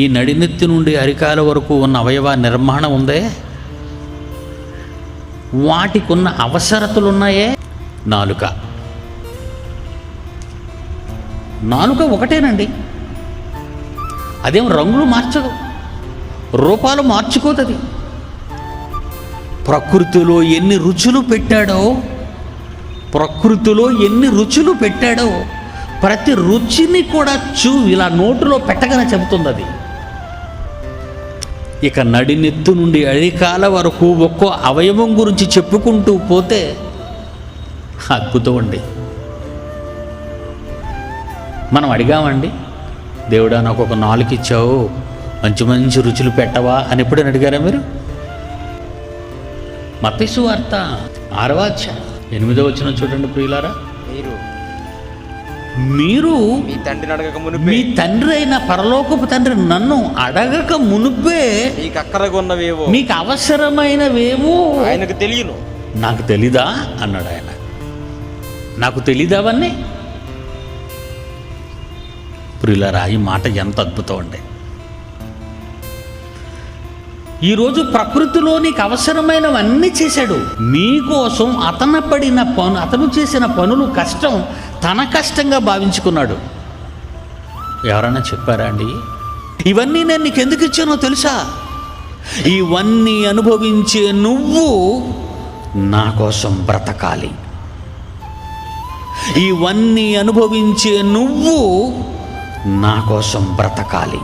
ఈ నడినెత్తి నుండి అరికాల వరకు ఉన్న అవయవ నిర్మాణం ఉందే, వాటికి ఉన్న అవసరతలు ఉన్నాయే. నాలుక ఒకటేనండి, అదేం రంగులు మార్చదు, రూపాలు మార్చుకోదది. ప్రకృతిలో ఎన్ని రుచులు పెట్టాడో ప్రతి రుచిని కూడా ఇలా నోటులో పెట్టగానే చెబుతుంది అది. ఇక నడినెత్తు నుండి అరికాల వరకు ఒక్కో అవయవం గురించి చెప్పుకుంటూ పోతే అద్భుతం అండి. మనం అడిగామండి, దేవుడా నాకు ఒక నాలుక ఇచ్చావు, మంచి మంచి రుచులు పెట్టవా అని ఎప్పుడైనా అడిగారా మీరు? మత్తయి సువార్త 6వ అధ్యాయం 8వ వచనం చూడండి ప్రియులారా. మీరు మీ తండ్రి అయిన పరలోకపు తండ్రి నన్ను అడగక మునుపే మీకు అవసరమైనవేమో ఆయనకు తెలియను. నాకు తెలీదా అన్నాడు ఆయన. నాకు తెలీదా అవన్నీ? ప్రియులారా, ఈ మాట ఎంత అద్భుతం అండి. ఈరోజు ప్రకృతిలో నీకు అవసరమైనవన్నీ చేశాడు మీకోసం. అతను చేసిన పనులు కష్టం, తన కష్టంగా భావించుకున్నాడు. ఎవరైనా చెప్పారా అండి, ఇవన్నీ నేను నీకు ఎందుకు ఇచ్చానో తెలుసా? ఇవన్నీ అనుభవించే నువ్వు నా కోసం బ్రతకాలి. ఇవన్నీ అనుభవించే నువ్వు నా కోసం బ్రతకాలి.